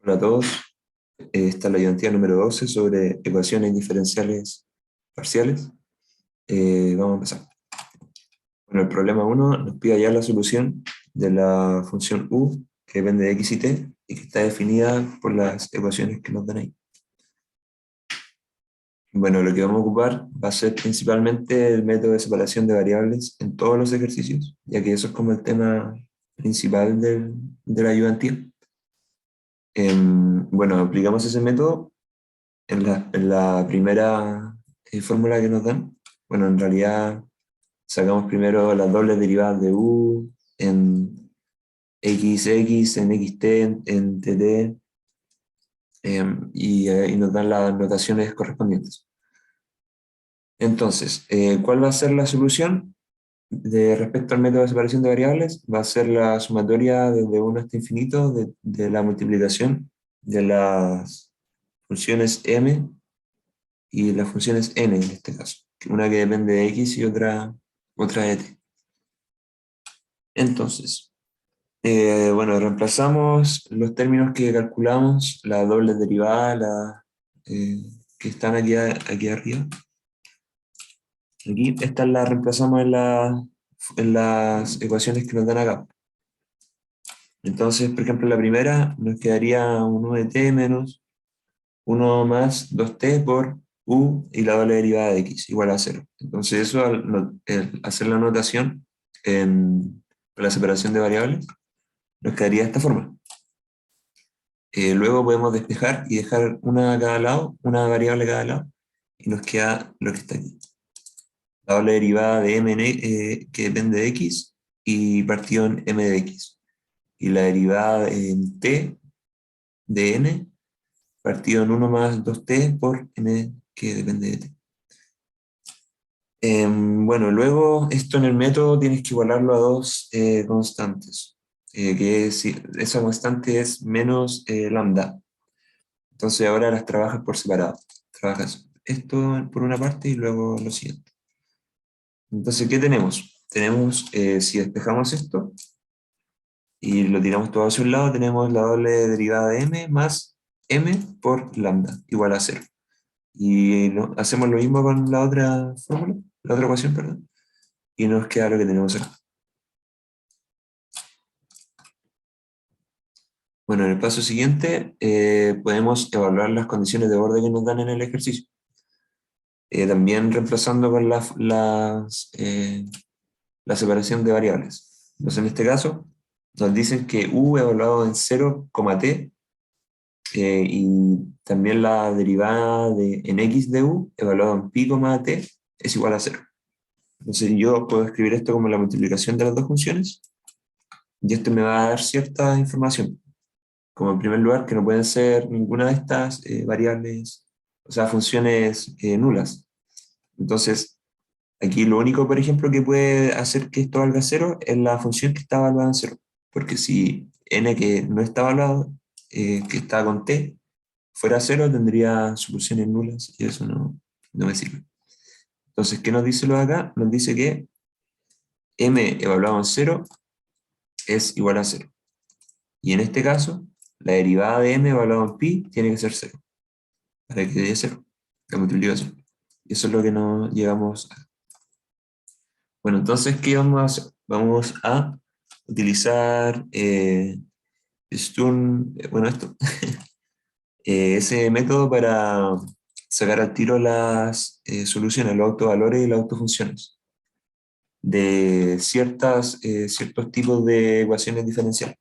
Hola a todos. Esta es la ayudantía número 12 sobre ecuaciones diferenciales parciales. Vamos a empezar. Bueno, el problema 1 nos pide hallar la solución de la función u, que depende de x y t, y que está definida por las ecuaciones que nos dan ahí. Bueno, lo que vamos a ocupar va a ser principalmente el método de separación de variables en todos los ejercicios, ya que eso es como el tema principal de la ayudantía. Bueno, aplicamos ese método en la primera fórmula que nos dan. Bueno, en realidad sacamos primero las dobles derivadas de u en xx, en xt, en tt, y nos dan las notaciones correspondientes. Entonces, ¿cuál va a ser la solución de respecto al método de separación de variables? Va a ser la sumatoria desde 1 hasta infinito de la multiplicación de las funciones m y las funciones n en este caso, una que depende de x y otra de t. Entonces, bueno, reemplazamos los términos que calculamos, la doble derivada, eh, que están aquí arriba. Aquí, estas las reemplazamos en las ecuaciones que nos dan acá. Entonces, por ejemplo, la primera nos quedaría 1 de t menos 1 más 2t por u y la doble derivada de x igual a 0. Entonces eso al hacer la notación con la separación de variables nos quedaría de esta forma. Luego podemos despejar y dejar una a cada lado, una variable a cada lado, y nos queda lo que está aquí. La doble derivada de m que depende de x y partido en m de x. Y la derivada en t de n partido en 1 más 2t por n que depende de t. Bueno, luego esto en el método tienes que igualarlo a dos constantes, esa constante es menos lambda. Entonces ahora las trabajas por separado. Trabajas esto por una parte y luego lo siguiente. Entonces, ¿qué tenemos? Tenemos, si despejamos esto y lo tiramos todo hacia un lado, tenemos la doble derivada de m más m por lambda, igual a 0. Y hacemos lo mismo con la otra fórmula, la otra ecuación, perdón, y nos queda lo que tenemos acá. Bueno, en el paso siguiente podemos evaluar las condiciones de borde que nos dan en el ejercicio. También reemplazando con la separación de variables. Entonces, en este caso, nos dicen que u evaluado en 0, t, y también la derivada en x de u evaluado en pi, t es igual a 0. Entonces yo puedo escribir esto como la multiplicación de las dos funciones, y esto me va a dar cierta información. Como en primer lugar, que no pueden ser ninguna de estas variables, o sea, funciones nulas. Entonces, aquí lo único, por ejemplo, que puede hacer que esto valga 0 es la función que está evaluada en 0. Porque si n que no está evaluado, que está con t, fuera 0, tendría soluciones nulas y eso no me sirve. Entonces, ¿qué nos dice lo de acá? Nos dice que m evaluado en 0 es igual a 0. Y en este caso, la derivada de m evaluado en pi tiene que ser 0, para que dé 0, la multiplicación. Y eso es lo que nos llegamos a. Bueno, entonces, ¿qué vamos a hacer? Vamos a utilizar esto, ese método para sacar al tiro las soluciones, los autovalores y las autofunciones de ciertos tipos de ecuaciones diferenciales.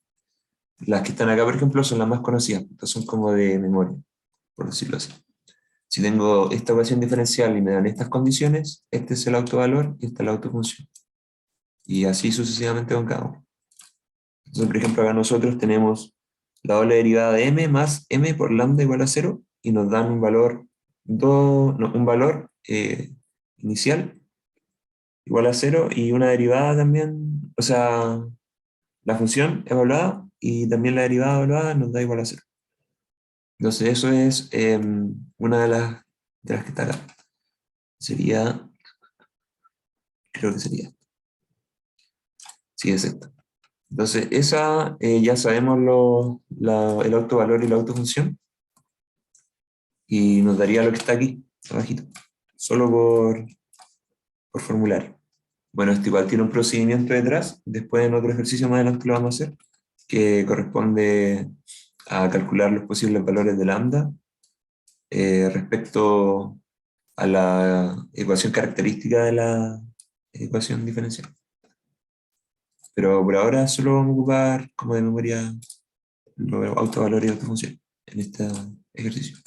Las que están acá, por ejemplo, son las más conocidas, estas son como de memoria, por decirlo así. Si tengo esta ecuación diferencial y me dan estas condiciones, este es el autovalor y esta es la autofunción. Y así sucesivamente con cada uno. Entonces, por ejemplo, acá nosotros tenemos la doble derivada de m más m por lambda igual a 0 y nos dan un valor, inicial igual a 0 y una derivada también, o sea, la función evaluada y también la derivada evaluada nos da igual a 0. Entonces eso es una de las que está acá. Creo que sería, sí, es esta. Entonces esa ya sabemos el autovalor y la autofunción, y nos daría lo que está aquí, abajito, solo por formulario. Bueno, esto igual tiene un procedimiento detrás, después en otro ejercicio más adelante lo vamos a hacer, que corresponde a calcular los posibles valores de lambda respecto a la ecuación característica de la ecuación diferencial. Pero por ahora solo vamos a ocupar como de memoria los autovalores y autofunción en este ejercicio.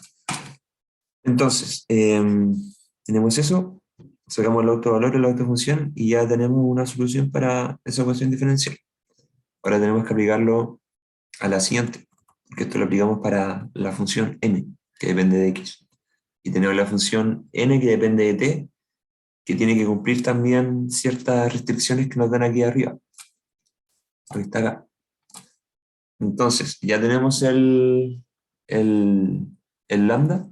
Entonces, tenemos eso, sacamos el autovalor y la autofunción y ya tenemos una solución para esa ecuación diferencial. Ahora tenemos que aplicarlo a la siguiente, porque esto lo aplicamos para la función n, que depende de x. Y tenemos la función n que depende de t, que tiene que cumplir también ciertas restricciones que nos dan aquí arriba, lo que está acá. Entonces, ya tenemos el lambda,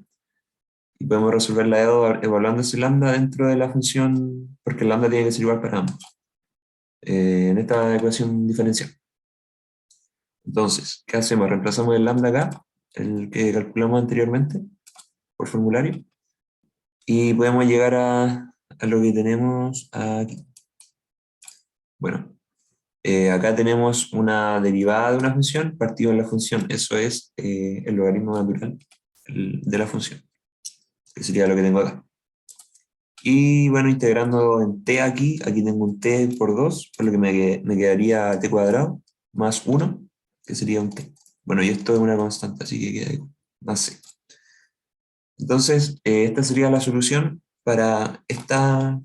y podemos resolver la evaluando ese lambda dentro de la función, porque el lambda tiene que ser igual para ambos, en esta ecuación diferencial. Entonces, ¿qué hacemos? Reemplazamos el lambda acá, el que calculamos anteriormente, por formulario, y podemos llegar a lo que tenemos aquí. Bueno, acá tenemos una derivada de una función partido en la función, eso es el logaritmo natural de la función, que sería lo que tengo acá. Y bueno, integrando en t aquí tengo un t por 2, por lo que me quedaría t cuadrado más 1, que sería un t. Bueno, y esto es una constante, así que queda más c. Entonces, esta sería la solución para esta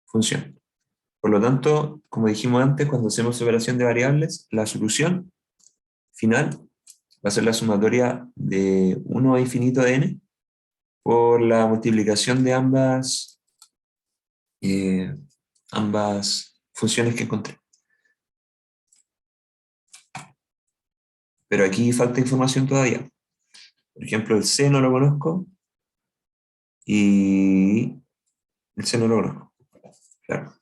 función. Por lo tanto, como dijimos antes, cuando hacemos separación de variables, la solución final va a ser la sumatoria de 1 a infinito de n por la multiplicación de ambas funciones que encontré. Pero aquí falta información todavía. Por ejemplo, el c no lo conozco y el c no lo conozco. Claro.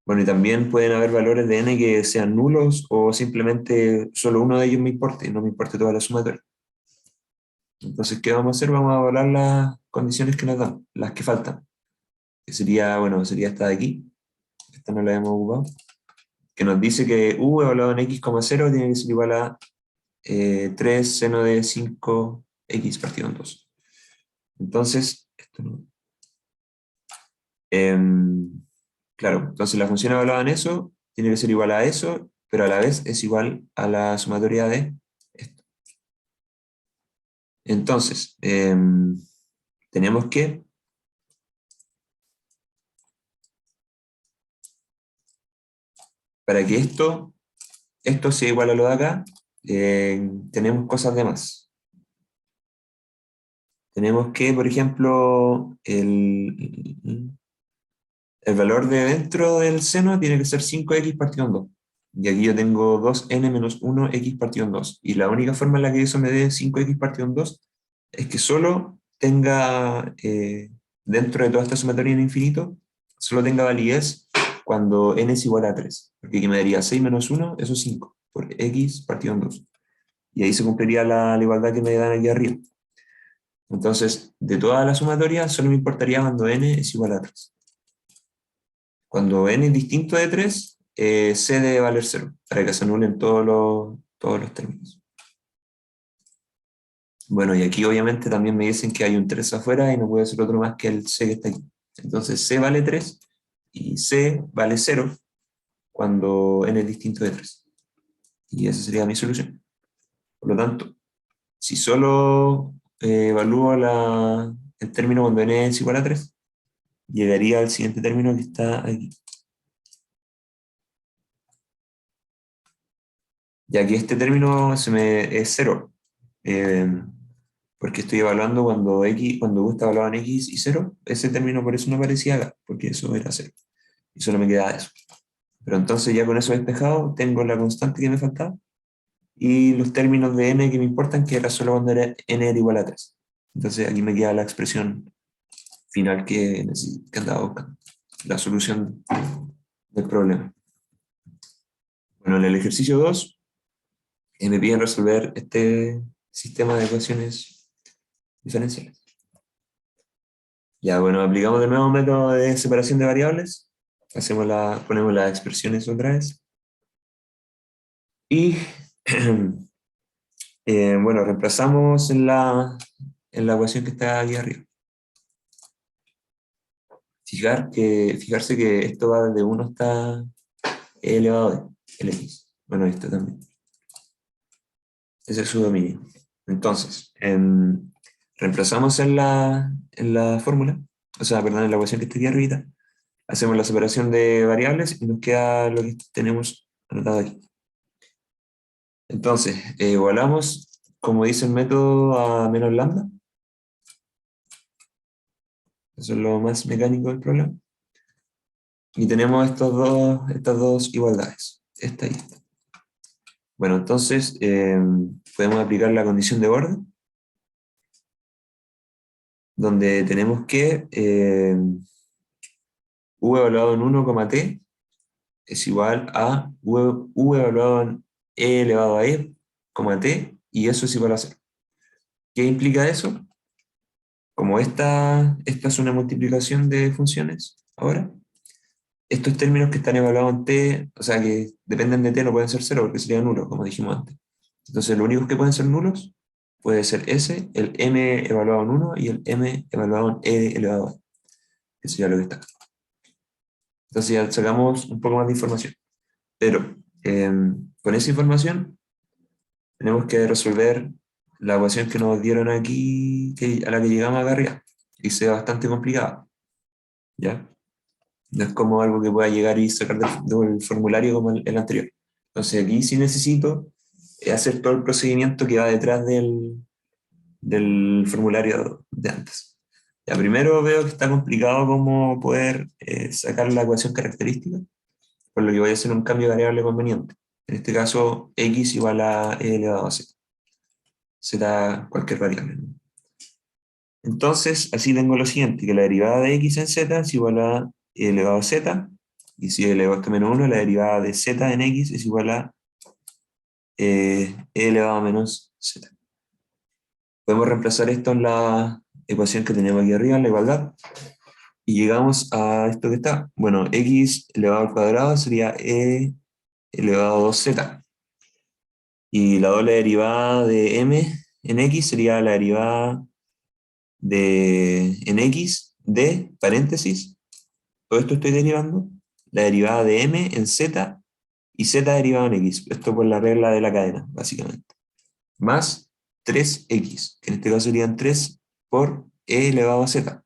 Bueno, y también pueden haber valores de n que sean nulos o simplemente solo uno de ellos me importe y no me importe toda la sumatoria. Entonces, ¿qué vamos a hacer? Vamos a evaluar las condiciones que nos dan, las que faltan. Que sería, bueno, sería esta de aquí. Esta no la hemos ocupado. Que nos dice que u evaluado en x,0 tiene que ser igual a 3 seno de 5x partido en 2. Entonces, esto no. Claro, entonces la función evaluada en eso tiene que ser igual a eso, pero a la vez es igual a la sumatoria de esto. Entonces, tenemos que para que esto sea igual a lo de acá, tenemos cosas de más. Tenemos que, por ejemplo, el valor de dentro del seno tiene que ser 5x partido en 2. Y aquí yo tengo 2n menos 1x partido en 2. Y la única forma en la que eso me dé 5x partido en 2 es que solo tenga, dentro de toda esta sumatoria en infinito, solo tenga validez cuando n es igual a 3. Porque aquí me daría 6 menos 1, eso es 5, por x partido en 2. Y ahí se cumpliría la igualdad que me dan aquí arriba. Entonces, de toda la sumatoria, solo me importaría cuando n es igual a 3. Cuando n es distinto de 3, c debe valer 0, para que se anulen todos los términos. Bueno, y aquí obviamente también me dicen que hay un 3 afuera y no puede ser otro más que el c que está aquí. Entonces c vale 3 y c vale 0 cuando n es distinto de 3. Y esa sería mi solución. Por lo tanto, si solo evalúo el término cuando n es igual a 3, llegaría al siguiente término que está aquí. Ya que este término es 0, porque estoy evaluando cuando u está evaluado en x y 0, ese término por eso no aparecía acá, porque eso era 0. Y solo me queda eso. Pero entonces ya con eso despejado, tengo la constante que me faltaba y los términos de n que me importan, que era solo cuando n era igual a 3. Entonces aquí me queda la expresión final que andaba buscando, la solución del problema. Bueno, en el ejercicio 2 me piden resolver este sistema de ecuaciones diferenciales. Ya, bueno, aplicamos de nuevo un método de separación de variables. Ponemos las expresiones otra vez. Y, bueno, reemplazamos en la ecuación que está aquí arriba. Fijarse que esto va desde 1 hasta e elevado a el x. Bueno, esto también. Ese es su dominio. Entonces, reemplazamos en la fórmula, o sea, perdón, en la ecuación que está aquí arriba, hacemos la separación de variables y nos queda lo que tenemos anotado aquí. Entonces, igualamos, como dice el método, a menos lambda. Eso es lo más mecánico del problema. Y tenemos estas dos igualdades, esta y esta. Bueno, entonces podemos aplicar la condición de orden, donde tenemos que u evaluado en 1, t es igual a u evaluado en e elevado a e, t, y eso es igual a 0. ¿Qué implica eso? Como esta es una multiplicación de funciones, ahora, estos términos que están evaluados en t, o sea, que dependen de t, no pueden ser 0 porque serían nulos, como dijimos antes. Entonces, los únicos que pueden ser nulos puede ser ese, el m evaluado en 1 y el m evaluado en e elevado a e. Eso ya lo que está. Entonces ya sacamos un poco más de información. Pero con esa información tenemos que resolver la ecuación que nos dieron aquí, a la que llegamos acá arriba, y sea bastante complicada. ¿Ya? No es como algo que pueda llegar y sacar del formulario como el anterior. Entonces aquí sí necesito hacer todo el procedimiento que va detrás del formulario de antes. Ya, primero veo que está complicado cómo poder sacar la ecuación característica, por lo que voy a hacer un cambio de variable conveniente. En este caso, x igual a e elevado a z. Z cualquier variable, ¿no? Entonces, así tengo lo siguiente, que la derivada de x en z es igual a e elevado a z, y si e elevado a menos 1, la derivada de z en x es igual a e elevado a menos z. Podemos reemplazar esto en la ecuación que tenemos aquí arriba, en la igualdad, y llegamos a esto que está. Bueno, x elevado al cuadrado sería e elevado a 2z. Y la doble derivada de m en x sería la derivada en x de paréntesis. Todo esto estoy derivando. La derivada de m en z y z derivado en x. Esto por la regla de la cadena, básicamente. Más 3x, que en este caso serían 3 por e elevado a z.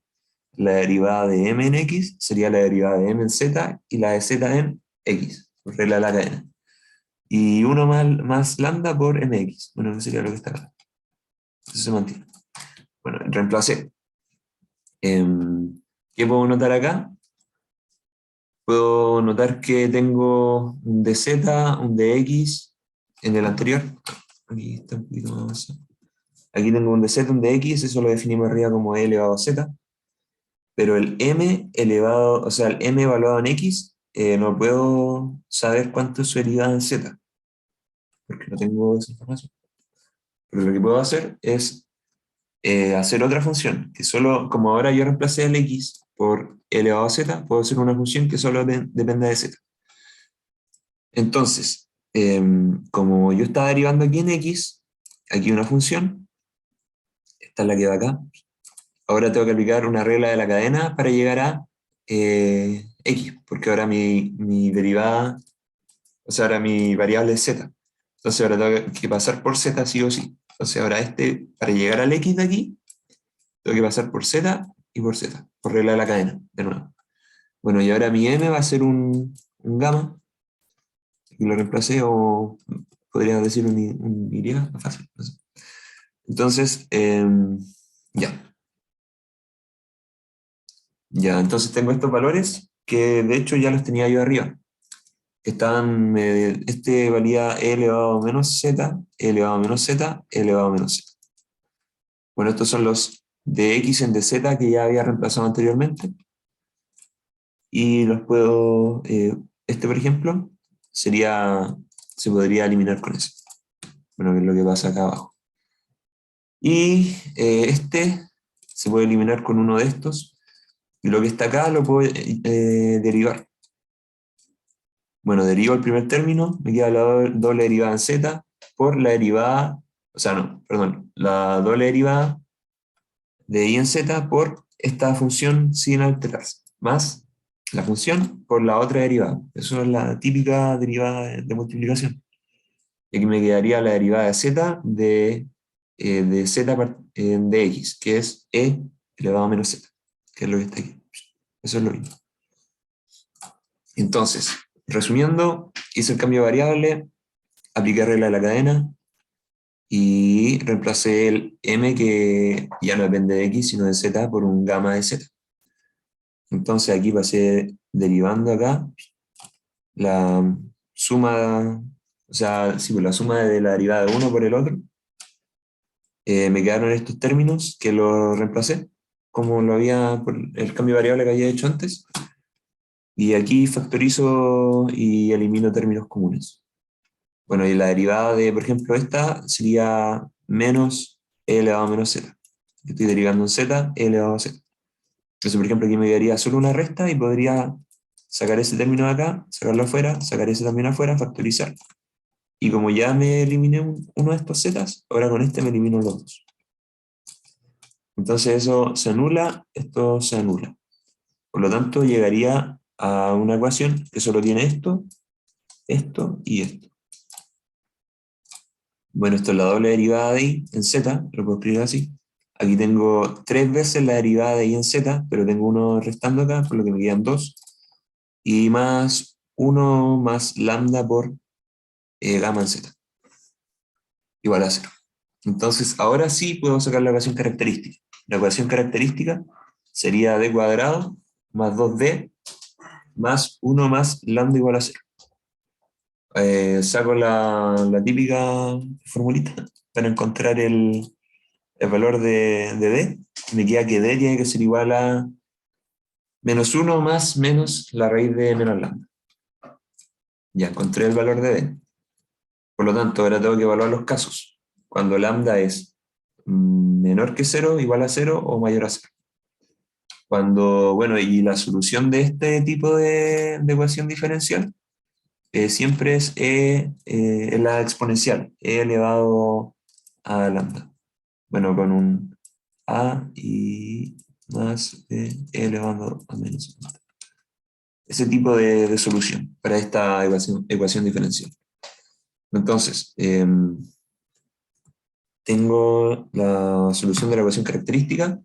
La derivada de m en x sería la derivada de m en z y la de z en x, por regla de la cadena. Y 1 más lambda por mx. Bueno, eso sería lo que está acá. Eso se mantiene. Bueno, reemplacé. ¿Qué puedo notar acá? Puedo notar que tengo un dz, un dx en el anterior. Aquí está un poquito más avanzado. Aquí tengo un dz, un dx, eso lo definimos arriba como e elevado a z. Pero el m elevado, o sea, el m evaluado en x, no puedo saber cuánto es su derivada en z, porque no tengo esa información. Pero lo que puedo hacer es hacer otra función, que solo, como ahora yo reemplacé el x por e elevado a z, puedo hacer una función que solo dependa de z. Entonces, como yo estaba derivando aquí en x, aquí una función, esta es la que va acá, ahora tengo que aplicar una regla de la cadena para llegar a x, porque ahora mi derivada, o sea, ahora mi variable es z. Entonces ahora tengo que pasar por z sí o sí. Entonces ahora para llegar al x de aquí, tengo que pasar por z y por z, por regla de la cadena, de nuevo. Bueno, y ahora mi m va a ser un gamma, y lo reemplacé, o podría decir un y, más fácil. No sé. Entonces, ya. Ya, entonces tengo estos valores que de hecho ya los tenía yo arriba. Estaban, este valía e elevado a menos z, e elevado a menos z, e elevado a menos z. Bueno, estos son los de x en dz que ya había reemplazado anteriormente. Y los puedo, este por ejemplo, sería se podría eliminar con eso. Bueno, que es lo que pasa acá abajo. Y este se puede eliminar con uno de estos, y lo que está acá lo puedo derivar. Bueno, derivo el primer término, me queda la doble derivada en z por la derivada, o sea, no, perdón, la doble derivada de y en z por esta función sin alterarse, más la función por la otra derivada. Eso es la típica derivada de multiplicación. Y aquí me quedaría la derivada de z de z de x, que es e elevado a menos z, que es lo que está aquí. Eso es lo mismo. Entonces, resumiendo, hice el cambio de variable, apliqué regla de la cadena y reemplacé el m, que ya no depende de x, sino de z, por un gamma de z. Entonces aquí pasé derivando acá la suma, o sea, sí, pues la suma de la derivada de uno por el otro. Me quedaron estos términos que los reemplacé, como lo había por el cambio de variable que había hecho antes. Y aquí factorizo y elimino términos comunes. Bueno, y la derivada de, por ejemplo, esta sería menos e elevado a menos z. Estoy derivando en z, e elevado a z. Entonces, por ejemplo, aquí me quedaría solo una resta y podría sacar ese término de acá, sacarlo afuera, sacar ese también afuera, factorizar. Y como ya me eliminé uno de estos zetas, ahora con este me elimino los dos. Entonces eso se anula, esto se anula. Por lo tanto, llegaría a una ecuación que solo tiene esto, esto y esto. Bueno, esto es la doble derivada de y en z, lo puedo escribir así. Aquí tengo 3 veces la derivada de y en z, pero tengo uno restando acá, por lo que me quedan 2. Y más 1 más lambda por gamma en z, igual a 0. Entonces, ahora sí puedo sacar la ecuación característica. La ecuación característica sería d cuadrado más 2d más 1 más lambda igual a 0. Saco la típica formulita para encontrar el valor de d. Me queda que d tiene que ser igual a menos 1 más menos la raíz de menos lambda. Ya encontré el valor de d. Por lo tanto, ahora tengo que evaluar los casos. Cuando lambda es menor que 0, igual a 0 o mayor a 0. Cuando, bueno, y la solución de este tipo de ecuación diferencial siempre es la exponencial, e elevado a lambda. Bueno, con un a y más e elevado a menos lambda. Ese tipo de solución para esta ecuación diferencial. Entonces, tengo la solución de la ecuación característica.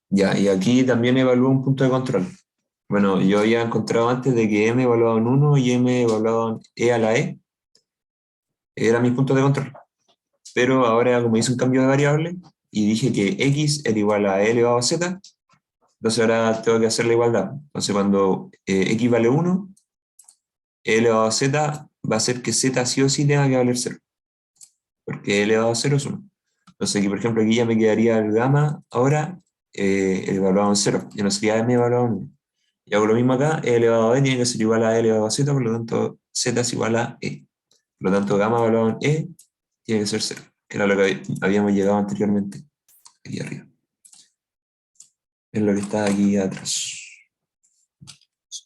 Ya, y aquí también evalúo un punto de control. Bueno, yo había encontrado antes de que m evaluado en 1 y m evaluado en e a la e eran mis puntos de control. Pero ahora, como hice un cambio de variable y dije que x era igual a e elevado a z, entonces ahora tengo que hacer la igualdad. Entonces cuando x vale 1, e elevado a z va a ser que z sí o sí tenga que valer 0, porque e elevado a 0 es 1. Entonces aquí, por ejemplo, aquí ya me quedaría el gamma ahora evaluado en 0, ya no sería m evaluado en 1. Y hago lo mismo acá, e elevado a e tiene que ser igual a e elevado a z, por lo tanto z es igual a e. Por lo tanto, gamma evaluado en e tiene que ser 0, que era lo que habíamos llegado anteriormente, aquí arriba. Es lo que está aquí atrás.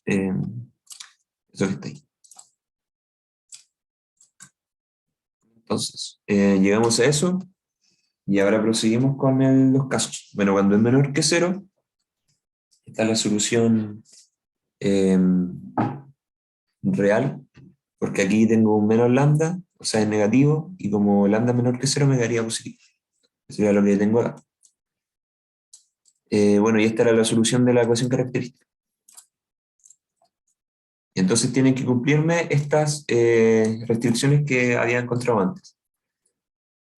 Eso que está ahí. Entonces, llegamos a eso y ahora proseguimos con los casos. Bueno, cuando es menor que 0, está la solución real, porque aquí tengo un menos lambda, o sea, es negativo, y como lambda es menor que 0 me daría positivo. Eso sería lo que tengo acá. Bueno, y esta era la solución de la ecuación característica. Y entonces tienen que cumplirme estas restricciones que había encontrado antes.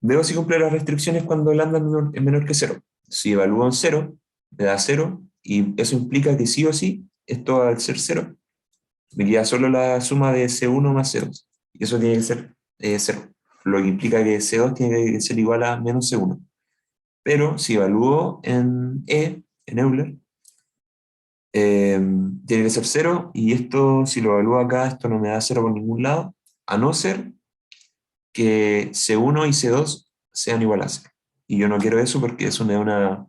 Veo si cumple las restricciones cuando lambda es menor que 0. Si evalúo en 0, me da 0, y eso implica que sí o sí, esto al ser 0, me queda solo la suma de C1 más C2. Y eso tiene que ser 0. Lo que implica que C2 tiene que ser igual a menos C1. Pero si evalúo en E, en Euler, tiene que ser 0, y esto, si lo evalúo acá, esto no me da 0 por ningún lado, a no ser que C1 y C2 sean igual a 0. Y yo no quiero eso porque eso me da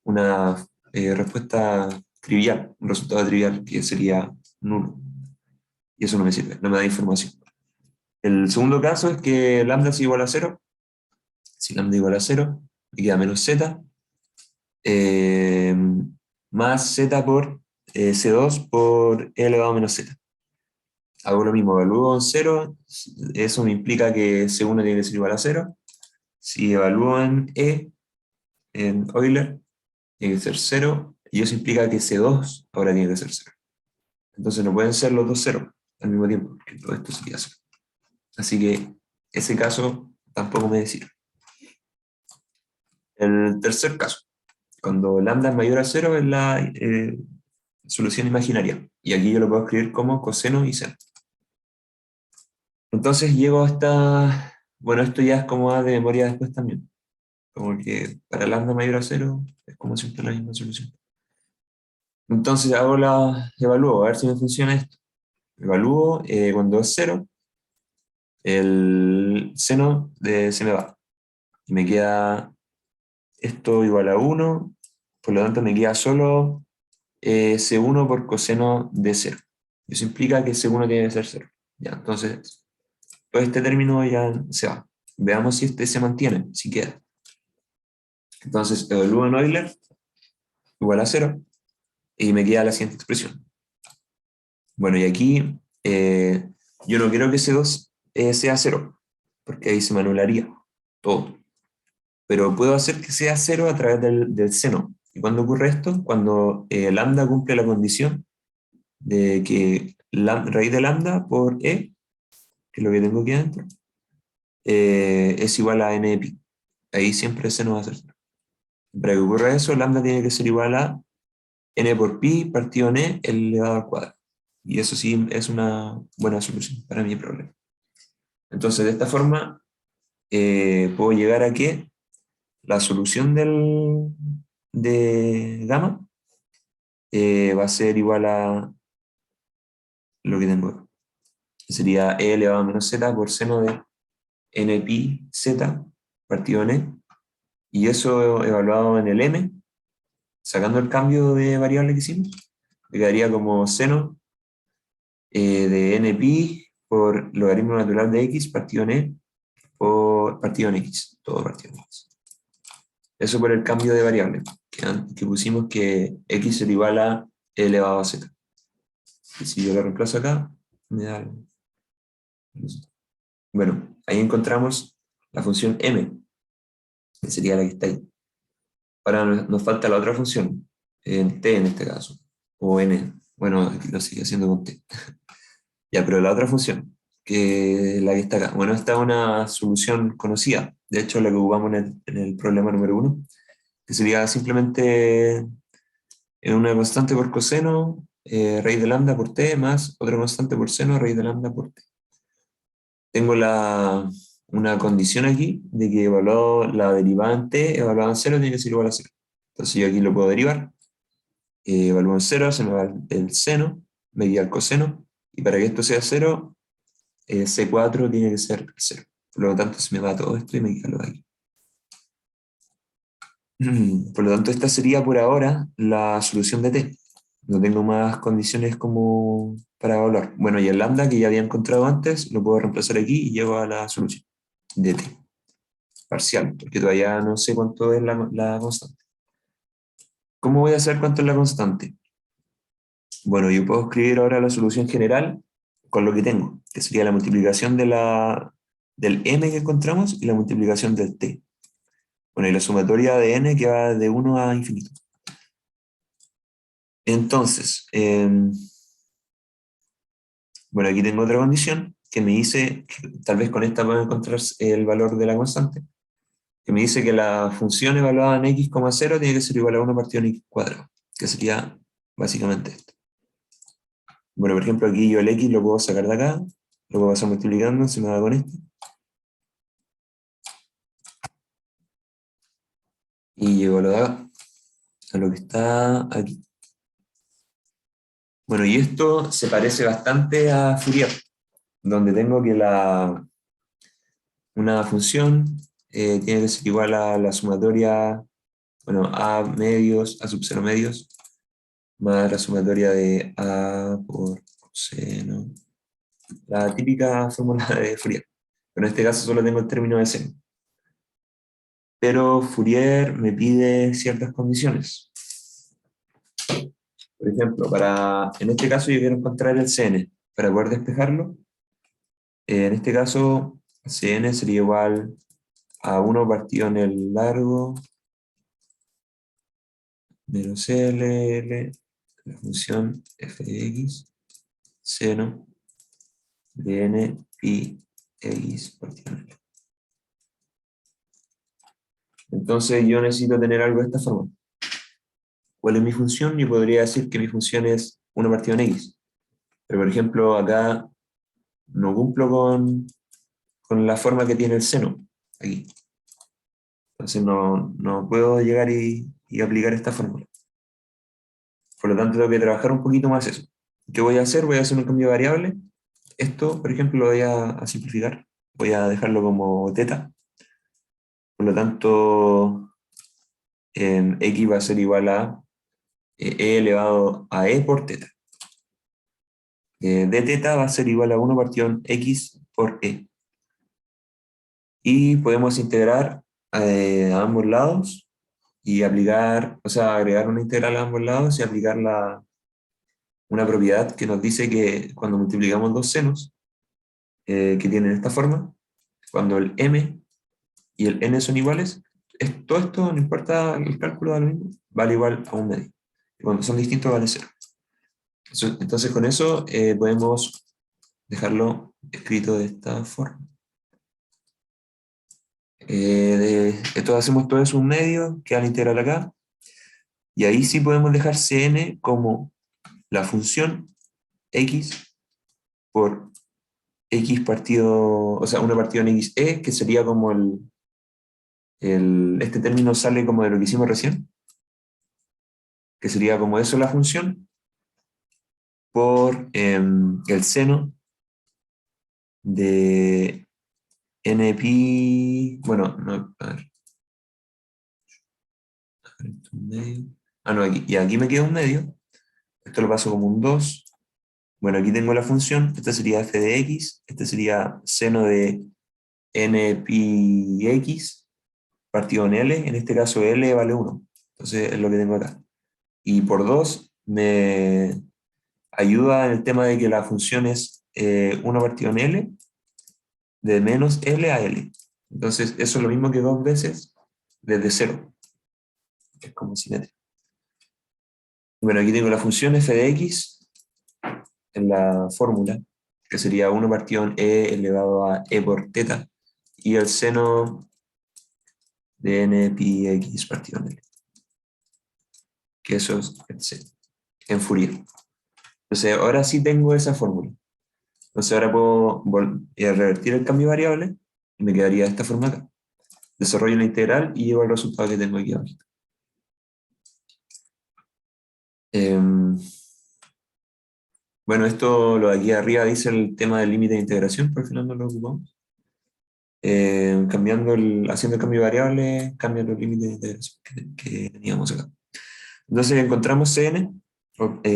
una respuesta trivial, un resultado trivial que sería nulo. Y eso no me sirve, no me da información. El segundo caso es que lambda es igual a 0. Si lambda es igual a 0, me queda menos z, eh, más z por C2 por e elevado a menos z. Hago lo mismo, evalúo en 0, eso me implica que C1 tiene que ser igual a 0. Si evalúo en E, en Euler, tiene que ser 0, y eso implica que C2 ahora tiene que ser 0. Entonces no pueden ser los dos 0 al mismo tiempo, porque todo esto sería 0. Así que ese caso tampoco me sirve. El tercer caso, cuando lambda es mayor a 0, es la solución imaginaria. Y aquí yo lo puedo escribir como coseno y seno. Entonces llego hasta, bueno, esto ya es como de memoria después también. Como que para lambda mayor a 0 es como siempre la misma solución. Entonces evalúo, a ver si me funciona esto. Evalúo cuando es 0, el seno se me va. Y me queda esto igual a 1, por lo tanto me queda solo C1 por coseno de 0. Eso implica que C1 tiene que ser 0. Ya, entonces, todo este término ya se va. Veamos si este se mantiene, si queda. Entonces, evalúo en Euler igual a 0, y me queda la siguiente expresión. Bueno, y aquí yo no quiero que C2 sea 0, porque ahí se me anularía todo. Pero puedo hacer que sea 0 a través del seno. ¿Y cuándo ocurre esto? Cuando lambda cumple la condición de que raíz de lambda por e, que es lo que tengo aquí adentro, es igual a n de pi. Ahí siempre seno va a ser 0. Para que ocurra eso, lambda tiene que ser igual a n por pi partido n elevado al cuadrado. Y eso sí es una buena solución para mi problema. Entonces, de esta forma, puedo llegar a que la solución de gamma va a ser igual a lo que tengo, que sería e elevado a menos z por seno de n pi z partido n, y eso evaluado en el m, sacando el cambio de variable que hicimos, me quedaría como seno de n pi por logaritmo natural de x partido n por partido en x, todo partido en x. Eso por el cambio de variable, que pusimos que x era igual a e elevado a z. Y si yo lo reemplazo acá, me da el resultado. Bueno, ahí encontramos la función m, que sería la que está ahí. Ahora nos falta la otra función, en t en este caso, o n. Bueno, aquí lo sigue haciendo con t. Ya, pero la otra función, que es la que está acá. Bueno, esta es una solución conocida. De hecho, la que ocupamos en el problema número 1, que sería simplemente una constante por coseno, raíz de lambda por t, más otra constante por seno, raíz de lambda por t. Tengo una condición aquí de que evaluado la derivada en t, evaluada en 0, tiene que ser igual a 0. Entonces yo aquí lo puedo derivar. Evalúo en 0, se me va el seno, me queda el coseno, y para que esto sea 0, C4 tiene que ser 0. Por lo tanto, se me va todo esto y me queda lo de aquí. Por lo tanto, esta sería por ahora la solución de t. No tengo más condiciones como para evaluar. Bueno, y el lambda que ya había encontrado antes, lo puedo reemplazar aquí y llego a la solución de t parcial, porque todavía no sé cuánto es la constante. ¿Cómo voy a saber cuánto es la constante? Bueno, yo puedo escribir ahora la solución general con lo que tengo, que sería la multiplicación del m que encontramos y la multiplicación del t. Bueno, y la sumatoria de n que va de 1 a infinito. Entonces, bueno, aquí tengo otra condición que me dice, que tal vez con esta puedo encontrar el valor de la constante, que me dice que la función evaluada en x, 0 tiene que ser igual a 1 partido en x cuadrado, que sería básicamente esto. Bueno, por ejemplo, aquí yo el x lo puedo sacar de acá, lo puedo pasar multiplicando, se me da con esto, y llego a lo de acá, a lo que está aquí. Bueno, y esto se parece bastante a Fourier, donde tengo que una función tiene que ser igual a la sumatoria, bueno, a medios, a sub 0 medios, más la sumatoria de a por coseno. La típica fórmula de Fourier. Pero en este caso solo tengo el término de seno. Pero Fourier me pide ciertas condiciones. Por ejemplo, en este caso yo quiero encontrar el Cn. Para poder despejarlo, en este caso Cn sería igual a 1 partido en el largo menos L, la función f de x, seno de n pi x partido en L. Entonces yo necesito tener algo de esta forma. ¿Cuál es mi función? Yo podría decir que mi función es 1 partido en x. Pero por ejemplo, acá no cumplo con la forma que tiene el seno, aquí. Entonces no puedo llegar y aplicar esta fórmula. Por lo tanto, tengo que trabajar un poquito más eso. ¿Qué voy a hacer? Voy a hacer un cambio de variable. Esto, por ejemplo, lo voy a simplificar. Voy a dejarlo como teta. Por lo tanto, x va a ser igual a e elevado a e por teta. De teta va a ser igual a 1 partido en x por e. Y podemos integrar a ambos lados y aplicar, o sea, agregar una integral a ambos lados y aplicar una propiedad que nos dice que cuando multiplicamos dos senos que tienen esta forma, cuando el m y el n son iguales, todo esto, no importa el cálculo, da lo mismo, vale igual a un medio. Y cuando son distintos vale cero. Entonces con eso podemos dejarlo escrito de esta forma. Esto hacemos todo eso un medio, queda la integral acá, y ahí sí podemos dejar Cn como la función x por x partido, o sea, una partido en xe, que sería como este término sale como de lo que hicimos recién, que sería como eso la función, por el seno de n pi, bueno, no, a ver, esto un medio. Ah, no, aquí, y aquí me queda un medio, esto lo paso como un 2. Bueno, aquí tengo la función, esta sería f de x, este sería seno de n pi x partido en L, en este caso L vale 1, entonces es lo que tengo acá. Y por 2 me ayuda en el tema de que la función es 1 partido en L, de menos L a L. Entonces eso es lo mismo que 2 veces desde 0, es como simétrico. Bueno, aquí tengo la función f de x en la fórmula, que sería 1 partido en e elevado a e por teta, y el seno de n pi x partido en L, que eso es el seno, en Fourier. Entonces ahora sí tengo esa fórmula. Entonces ahora puedo revertir el cambio de variable y me quedaría de esta forma acá. Desarrollo la integral y llevo el resultado que tengo aquí abajo. Bueno, esto lo de aquí arriba dice el tema del límite de integración, pero al final no lo ocupamos. Haciendo el cambio de variable, cambia los límites de integración que teníamos acá. Entonces encontramos Cn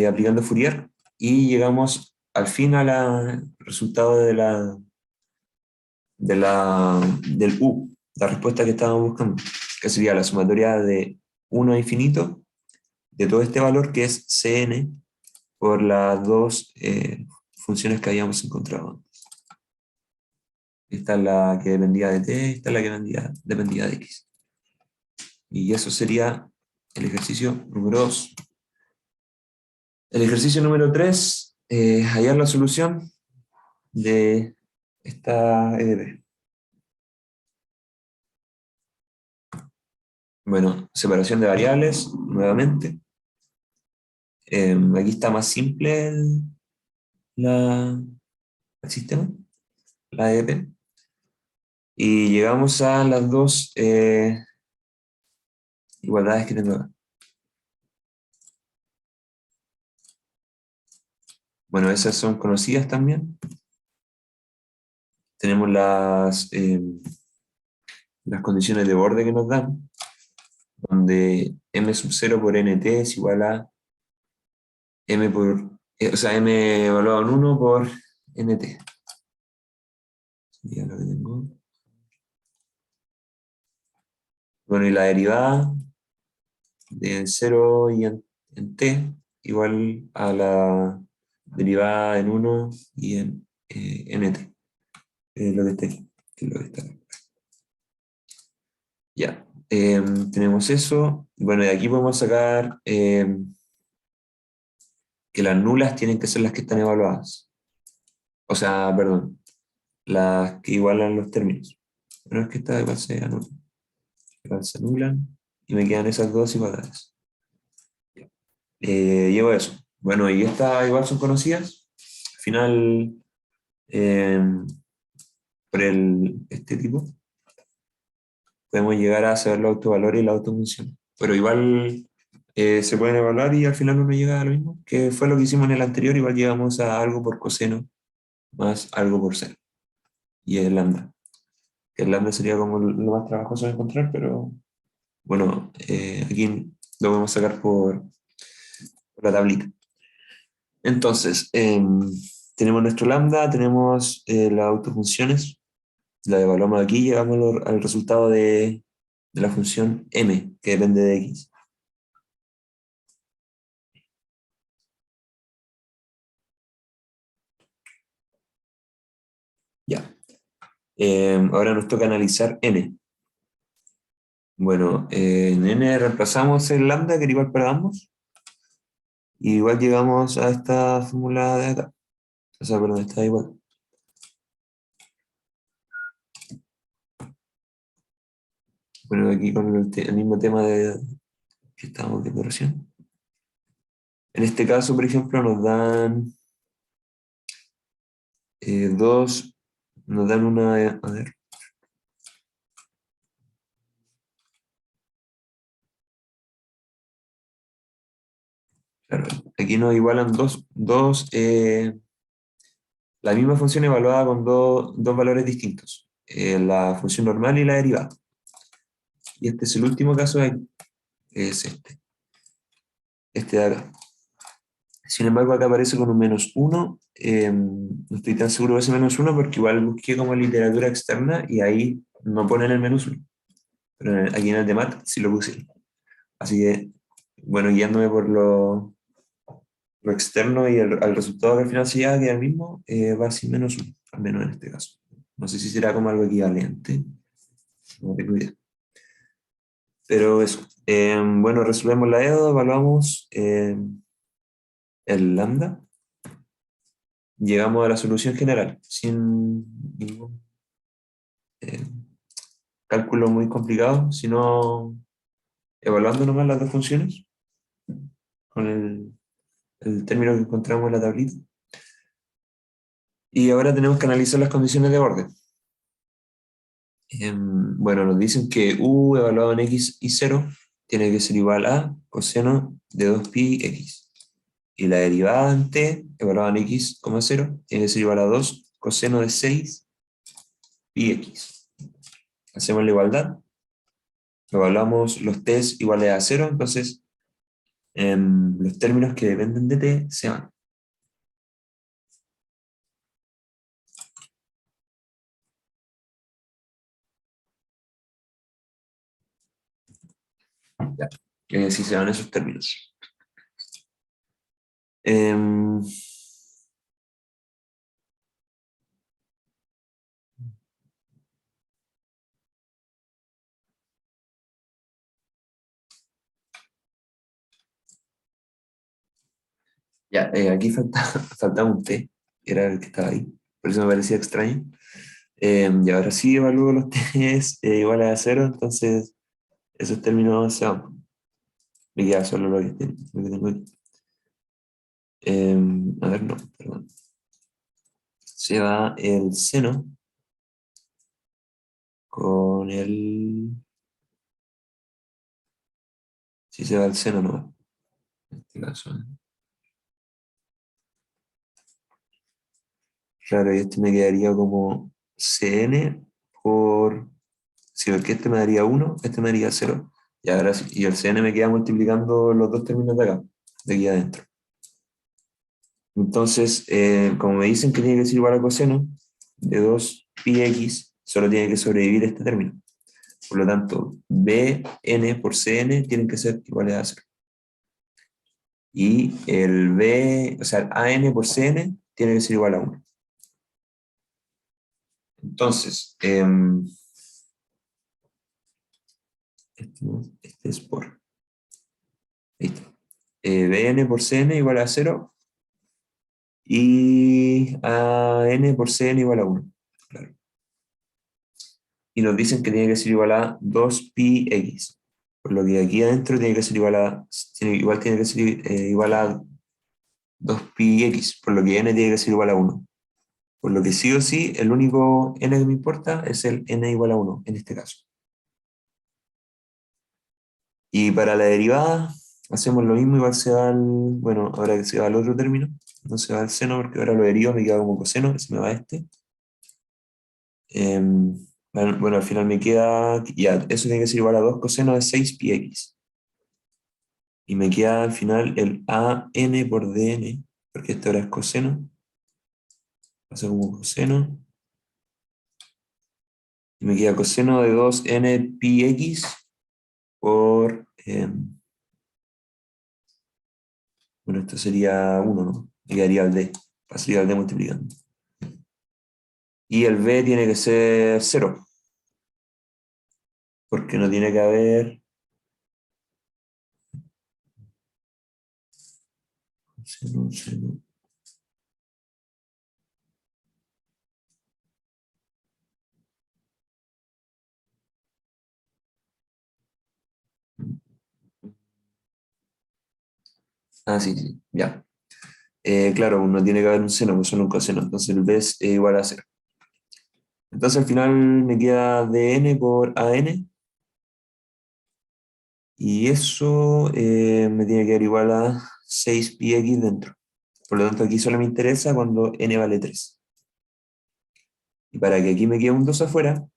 aplicando Fourier y llegamos al fin al resultado del U, la respuesta que estábamos buscando, que sería la sumatoria de 1 a infinito de todo este valor que es Cn por las dos funciones que habíamos encontrado. Esta es la que dependía de t, esta es la que dependía de x. Y eso sería el ejercicio número 2. El ejercicio número 3, hallar la solución de esta EDP. Bueno, separación de variables, nuevamente. Aquí está más simple el sistema, la EDP. Y llegamos a las dos igualdades que tengo acá. Bueno, esas son conocidas también. Tenemos las condiciones de borde que nos dan, donde m sub 0 por nt es igual a o sea, m evaluado en 1 por nt. Ya lo que tengo. Bueno, y la derivada de 0 y en t igual a la derivada en 1 y en nt. Lo que está aquí, que es lo que está acá. Ya, tenemos eso. Bueno, de aquí podemos sacar que las nulas tienen que ser las que están evaluadas. O sea, perdón, las que igualan los términos. No es que esta igual se anula. Igual se anulan y me quedan esas dos igualdades. Llevo eso. Bueno, y estas igual son conocidas. Al final, eh, por este tipo, podemos llegar a saber los autovalores y la autofunción. Pero igual se pueden evaluar y al final uno llega a lo mismo, que fue lo que hicimos en el anterior, igual llegamos a algo por coseno más algo por seno. Y es lambda. Que el lambda sería como lo más trabajoso de encontrar, pero bueno, aquí lo podemos sacar por la tablita. Entonces, tenemos nuestro lambda, tenemos las autofunciones, la evaluamos aquí, llegamos al resultado de la función m, que depende de x. Ya. Ahora nos toca analizar n. Bueno, en n reemplazamos el lambda, que era igual para ambos, y igual llegamos a esta fórmula de acá. O sea, perdón, está igual. Bueno, aquí con el mismo tema que estábamos viendo recién. En este caso, por ejemplo, dos, nos dan una, a ver, claro, aquí nos igualan la misma función evaluada con dos valores distintos, la función normal y la derivada. Y este es el último caso, es este de acá. Sin embargo, acá aparece con un menos 1. No estoy tan seguro de ese menos 1 porque igual busqué como literatura externa y ahí no ponen el menos 1. Pero aquí en el de mat sí lo puse. Así que, bueno, guiándome por lo externo y al resultado que al final se llega, que es el mismo, va sin menos 1, al menos en este caso. No sé si será como algo equivalente, no tengo idea. Pero eso, bueno, resolvemos la EDO, evaluamos el lambda, llegamos a la solución general, sin ningún eh, cálculo muy complicado, sino evaluando nomás las dos funciones con el término que encontramos en la tablita. Y ahora tenemos que analizar las condiciones de orden. Bueno, nos dicen que u evaluado en x y 0 tiene que ser igual a coseno de 2pi x. Y la derivada en t, evaluada en x, 0, tiene que ser igual a 2 coseno de 6 pi x. Hacemos la igualdad, evaluamos los t's iguales a 0, entonces los términos que dependen de t se van. Ya, si se van esos términos. Em, ya, aquí faltaba un t, que era el que estaba ahí, por eso me parecía extraño. Y ahora sí evalúo los t's iguales a 0, entonces esos términos se van. Me queda solo lo que tengo aquí. A ver, no, perdón. Se va el seno con el... Sí, se va el seno, no. En este caso. Claro, y este me quedaría como Cn por... Sí, porque este me daría 1, este me daría 0. Y ahora sí, y el Cn me queda multiplicando los dos términos de acá, de aquí adentro. Entonces, como me dicen que tiene que ser igual a coseno de 2πx, solo tiene que sobrevivir este término. Por lo tanto, bn por cn tienen que ser iguales a 0. Y el b, o sea, el an por cn tiene que ser igual a 1. Entonces, este es por... Listo. Bn por cn igual a 0 y an por cn igual a 1. Claro. Y nos dicen que tiene que ser igual a 2πx. Por lo que aquí adentro tiene que ser igual a, igual tiene que ser igual a 2πx, por lo que n tiene que ser igual a 1. Por lo que sí o sí, el único n que me importa es el n igual a 1, en este caso. Y para la derivada, hacemos lo mismo, igual se va al, bueno, ahora que se va al otro término, no se va al seno, porque ahora lo derivo, me queda como coseno, que se me va este. Bueno, al final me queda, ya, eso tiene que ser igual a 2 coseno de 6πx. Y me queda al final el an por dn, porque esto ahora es coseno, pasa como coseno, y me queda coseno de 2nπx por, bueno, esto sería 1, ¿no? Me quedaría el d, pasaría el d multiplicando. Y el b tiene que ser 0, porque no tiene que haber cero, cero. Ah, sí, sí, ya. Claro, no tiene que haber un seno, pues solo un coseno, entonces el b es igual a 0. Entonces al final me queda dn por an, y eso me tiene que dar igual a 6πx dentro. Por lo tanto, aquí solo me interesa cuando n vale 3. Y para que aquí me quede un 2 afuera,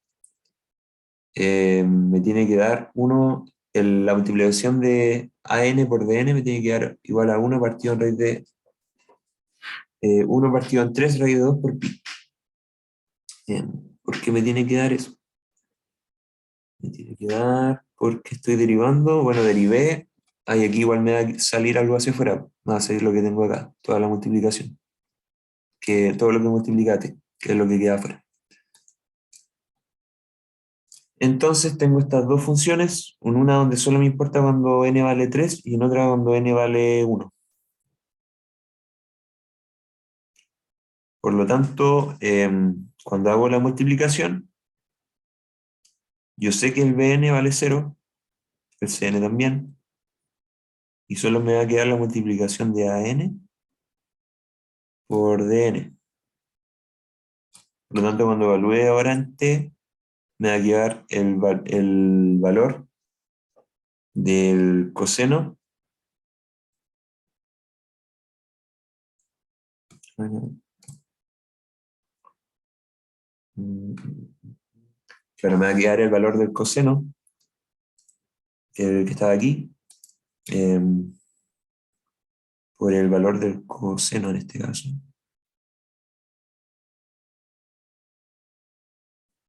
me tiene que dar 1, la multiplicación de an por dn me tiene que dar igual a 1 partido en raíz de 1 partido en 3 raíz de 2 por pi. ¿Por qué me tiene que dar eso? Me tiene que dar porque estoy derivando, bueno, derivé, ahí aquí igual me va a salir algo hacia afuera, me va a salir lo que tengo acá, toda la multiplicación, que todo lo que multiplicaste, que es lo que queda afuera. Entonces tengo estas dos funciones, una donde solo me importa cuando n vale 3 y en otra cuando n vale 1. Por lo tanto, cuando hago la multiplicación, yo sé que el bn vale 0, el cn también, y solo me va a quedar la multiplicación de an por dn. Por lo tanto, cuando evalúe ahora en t, me va a quedar el valor del coseno. Claro, me va a quedar el valor del coseno, que estaba aquí, eh, por el valor del coseno en este caso.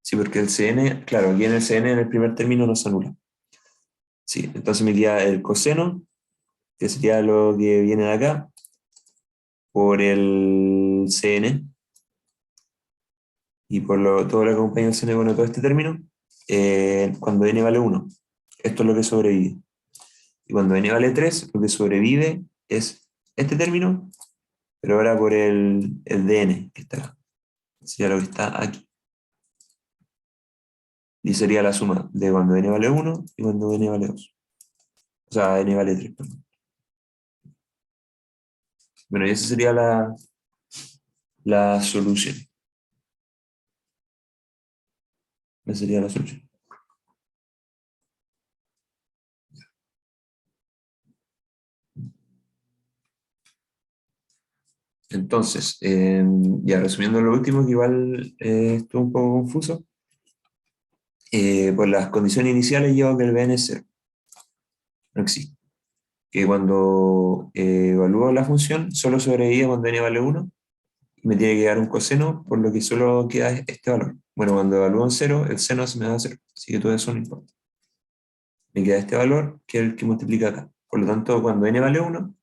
Sí, porque el cn, claro, aquí en el cn en el primer término no se anula. Sí, entonces me queda el coseno, que sería lo que viene de acá, por el cn, y por todo lo que acompaña el cn, bueno, todo este término, cuando n vale 1. Esto es lo que sobrevive. Y cuando n vale 3, lo que sobrevive es este término, pero ahora por el dn, que está acá. Sería lo que está aquí. Y sería la suma de cuando n vale 1 y cuando n vale 2. O sea, n vale 3, perdón. Bueno, y esa sería la solución. Esa sería la solución. Entonces, ya resumiendo lo último, que igual estuvo un poco confuso, pues las condiciones iniciales llevan que el BN es 0, no existe. Que cuando evalúo la función, solo sobrevive cuando n vale 1, y me tiene que dar un coseno, por lo que solo queda este valor. Bueno, cuando evalúo en 0, el seno se me da 0, así que todo eso no importa. Me queda este valor, que es el que multiplica acá. Por lo tanto, cuando n vale 1,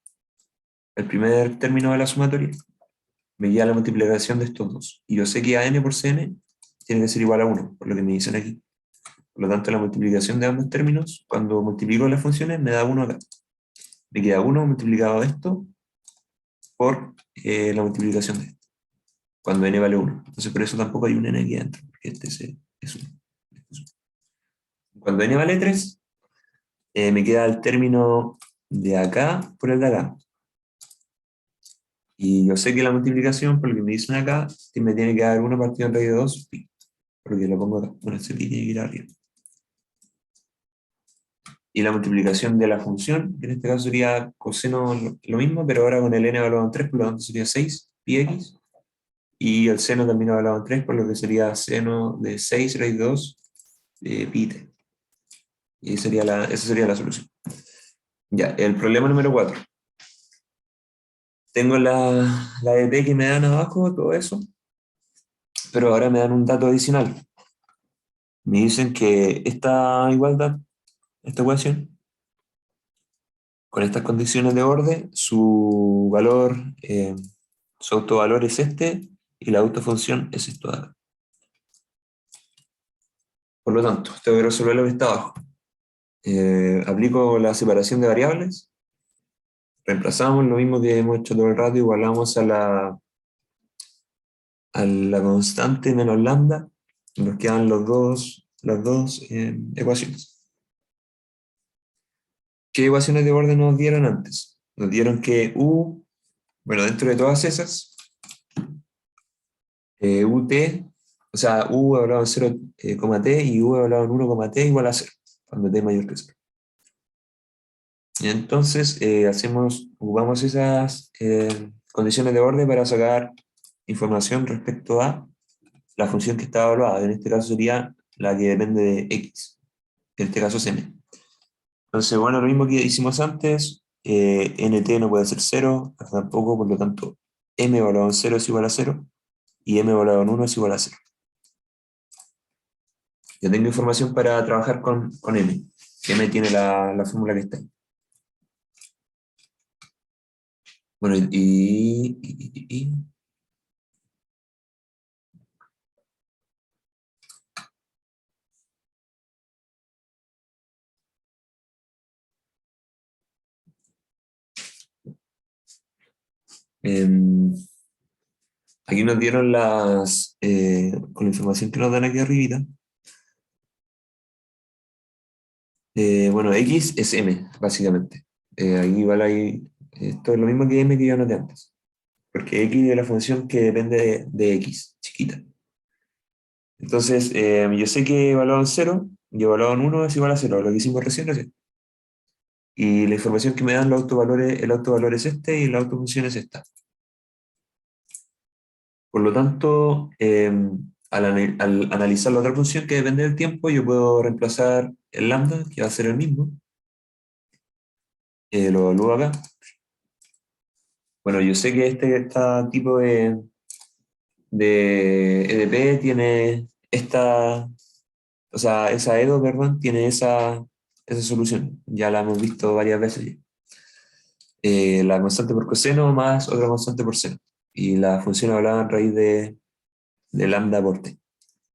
el primer término de la sumatoria, me queda la multiplicación de estos dos. Y yo sé que a n por cn tiene que ser igual a 1, por lo que me dicen aquí. Por lo tanto, la multiplicación de ambos términos, cuando multiplico las funciones, me da 1 acá. Me queda 1 multiplicado esto por la multiplicación de esto, cuando n vale 1. Entonces, por eso tampoco hay un n aquí adentro, porque este es 1. Cuando n vale 3, me queda el término de acá por el de acá. Y yo sé que la multiplicación, por lo que me dicen acá, me tiene que dar 1 partido en raíz de 2 pi, porque lo pongo acá. Bueno, este pi tiene que ir arriba. Y la multiplicación de la función, que en este caso sería coseno lo mismo, pero ahora con el n evaluado en 3, por lo tanto sería 6 pi x. Y el seno también evaluado en 3, por lo que sería seno de 6 raíz de 2 pi t. Y esa sería la solución. Ya, el problema número 4. Tengo la de t que me dan abajo, todo eso, pero ahora me dan un dato adicional. Me dicen que esta igualdad, esta ecuación, con estas condiciones de orden, su valor, su autovalor es este, y la autofunción es esto de acá. Por lo tanto, tengo que resolver lo que está abajo. Aplico la separación de variables, reemplazamos lo mismo que hemos hecho todo el rato, igualamos a la constante menos lambda, y nos quedan las dos ecuaciones. ¿Qué ecuaciones de orden nos dieron antes? Nos dieron que u, bueno, dentro de todas esas, ut, o sea, u evaluado en 0, t y u evaluado en 1, t igual a 0, cuando t es mayor que 0. Y entonces ocupamos esas condiciones de orden para sacar información respecto a la función que está evaluada. En este caso sería la que depende de x, en este caso es m. Entonces, bueno, lo mismo que hicimos antes, nt no puede ser 0, acá tampoco, por lo tanto, m evaluado en 0 es igual a 0, y m evaluado en 1 es igual a 0. Ya tengo información para trabajar con m, que m tiene la fórmula que está ahí. Bueno, aquí nos dieron con la información que nos dan aquí arribita. Bueno, x es m, básicamente. Aquí igual esto es lo mismo que m que yo anoté antes. Porque x es la función que depende de x, chiquita. Entonces, yo sé que evaluado en 0 y evaluado en 1 es igual a 0, lo que hicimos recién. Y la información que me dan los autovalores, el autovalor es este y la autofunción es esta. Por lo tanto, al analizar la otra función que depende del tiempo, yo puedo reemplazar el lambda, que va a ser el mismo. Lo evalúo acá. Bueno, yo sé que este tipo de EDP tiene o sea, esa EDO, perdón, tiene esa solución. Ya la hemos visto varias veces ya. La constante por coseno más otra constante por seno. Y la función hablaba en raíz de lambda por t.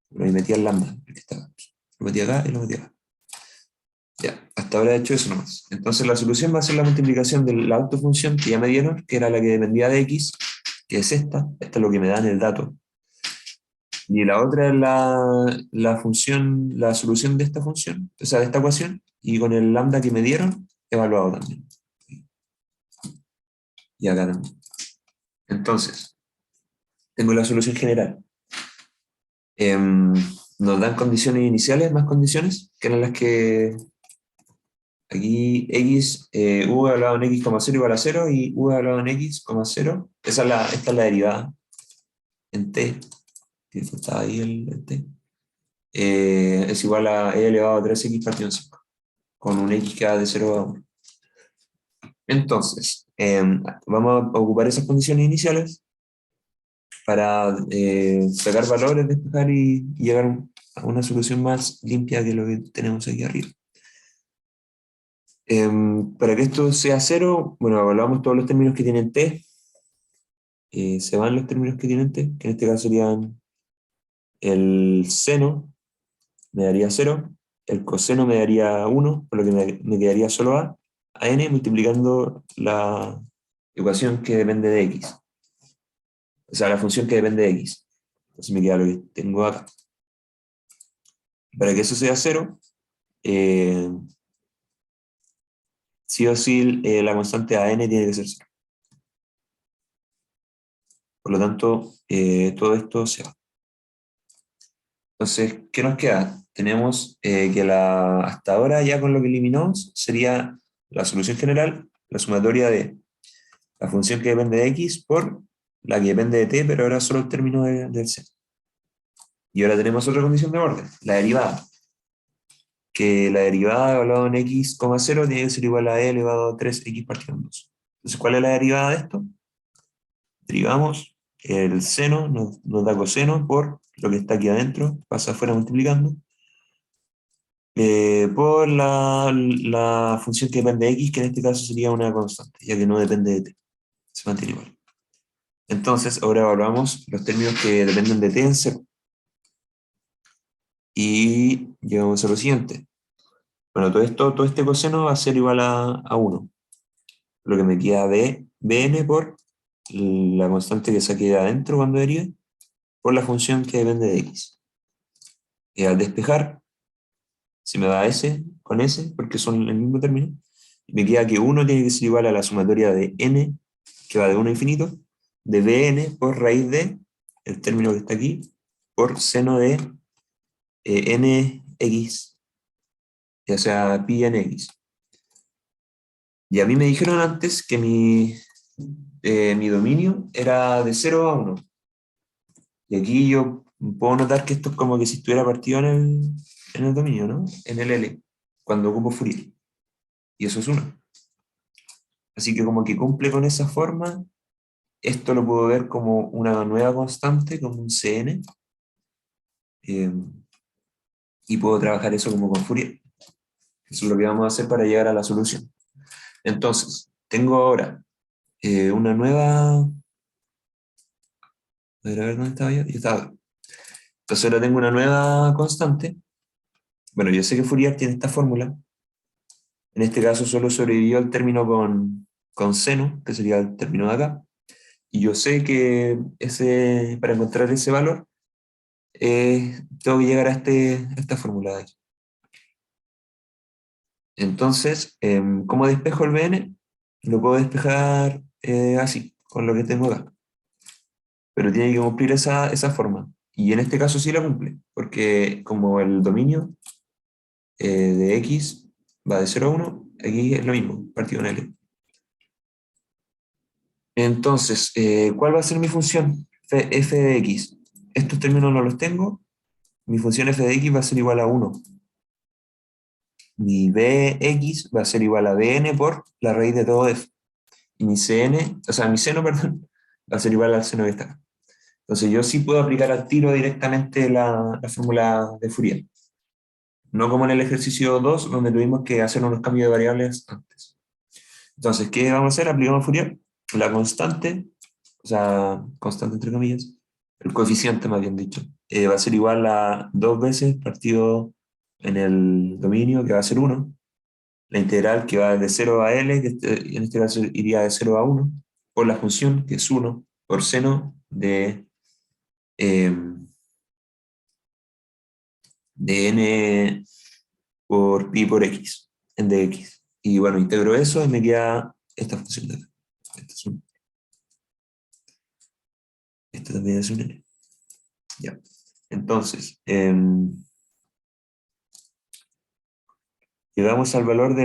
Bueno, y metí el lambda, que está acá. Lo metí acá y lo metí acá. Ya, hasta ahora he hecho eso nomás. Entonces la solución va a ser la multiplicación de la autofunción que ya me dieron, que era la que dependía de x, que es esta. Esta es lo que me da en el dato. Y la otra es la función, la solución de esta función, o sea, de esta ecuación, y con el lambda que me dieron, evaluado también. Y acá también. Entonces, tengo la solución general. Nos dan condiciones iniciales, más condiciones, que eran las que aquí x, u evaluado en x, 0 igual a 0, y u evaluado en x, 0 esta es la derivada en t, que faltaba ahí el t, es igual a e elevado a 3x partido en 5, con un x que va de 0 a 1. Entonces, vamos a ocupar esas condiciones iniciales para sacar valores, despejar y llegar a una solución más limpia que lo que tenemos aquí arriba. Para que esto sea cero, bueno, evaluamos todos los términos que tienen t, se van los términos que tienen t, que en este caso serían el seno, me daría 0, el coseno me daría 1, por lo que me quedaría solo a n multiplicando la ecuación que depende de x, o sea, la función que depende de x. Entonces me queda lo que tengo acá. Para que eso sea 0, sí o sí la constante a n tiene que ser 0. Por lo tanto, todo esto se va. Entonces, ¿qué nos queda? Tenemos que hasta ahora ya con lo que eliminamos sería la solución general, la sumatoria de la función que depende de x por la que depende de t, pero ahora solo el término del c. Y ahora tenemos otra condición de orden, la derivada. Que la derivada evaluada en x, 0 tiene que ser igual a e elevado a 3x partido en 2. Entonces, ¿cuál es la derivada de esto? Derivamos el seno, nos da coseno por lo que está aquí adentro, pasa afuera multiplicando, por la función que depende de x, que en este caso sería una constante, ya que no depende de t, se mantiene igual. Entonces, ahora evaluamos los términos que dependen de t en 0. Y llegamos a lo siguiente. Bueno, todo este coseno va a ser igual a 1. Lo que me queda de bn por la constante que saqué de adentro cuando derive, por la función que depende de x. Y al despejar, se me da s con s, porque son el mismo término, y me queda que 1 tiene que ser igual a la sumatoria de n, que va de 1 a infinito, de bn por raíz de, el término que está aquí, por seno de nx, ya sea pi en x. Y a mí me dijeron antes que mi dominio era de 0 a 1. Y aquí yo puedo notar que esto es como que si estuviera partido en el dominio, ¿no? En el L, cuando ocupo Fourier. Y eso es 1. Así que como que cumple con esa forma, esto lo puedo ver como una nueva constante, como un Cn, eh, y puedo trabajar eso como con Fourier. Eso es lo que vamos a hacer para llegar a la solución. Entonces, tengo ahora una nueva... A ver, ¿dónde estaba yo? Yo estaba... Entonces ahora tengo una nueva constante. Bueno, yo sé que Fourier tiene esta fórmula. En este caso solo sobrevivió el término con seno, que sería el término de acá. Y yo sé que para encontrar ese valor, tengo que llegar a esta fórmula de aquí. Entonces, ¿cómo despejo el Bn? Lo puedo despejar así, con lo que tengo acá. Pero tiene que cumplir esa forma. Y en este caso sí la cumple, porque como el dominio de x va de 0 a 1, aquí es lo mismo, partido en L. Entonces, ¿cuál va a ser mi función? F de x. Estos términos no los tengo. Mi función f de x va a ser igual a 1. Mi bx va a ser igual a bn por la raíz de todo f. Y mi cn, o sea, mi seno, perdón, va a ser igual al seno que está acá. Entonces yo sí puedo aplicar al tiro directamente la fórmula de Fourier. No como en el ejercicio 2, donde tuvimos que hacer unos cambios de variables antes. Entonces, ¿qué vamos a hacer? Aplicamos Fourier. La constante, o sea, constante entre comillas, el coeficiente más bien dicho, va a ser igual a 2 veces partido en el dominio, que va a ser 1. La integral que va de 0 a L, que en este caso iría de 0 a 1, por la función, que es 1, por seno eh, de n por pi por x, en dx. Y bueno, integro eso y me queda esta función de acá. Esta también es un n. Ya. Entonces, llegamos al valor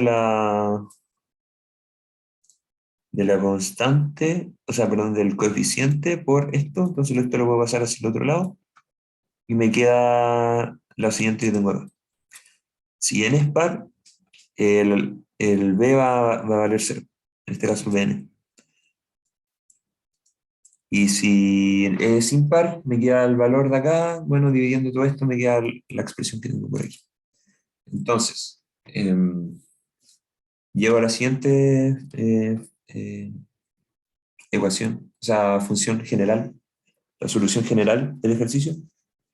de la constante, o sea, perdón, del coeficiente por esto, entonces esto lo puedo pasar hacia el otro lado, y me queda la siguiente que tengo acá. Si n es par, el b va a valer 0, en este caso bn. Y si es impar, me queda el valor de acá, bueno, dividiendo todo esto me queda la expresión que tengo por aquí. Entonces, llego a la siguiente ecuación, o sea, función general. La solución general del ejercicio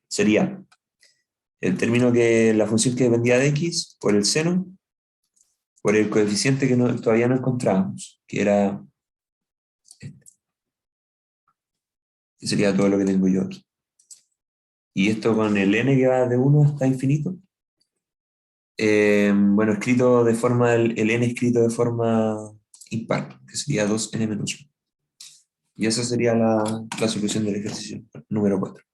sería el término que la función que dependía de x por el seno, por el coeficiente que todavía no encontrábamos, que era este, que sería todo lo que tengo yo aquí. Y esto con el n que va de 1 hasta infinito. Bueno, escrito de forma, el n escrito de forma impar, que sería 2n menos 1. Y esa sería la solución del ejercicio número 4.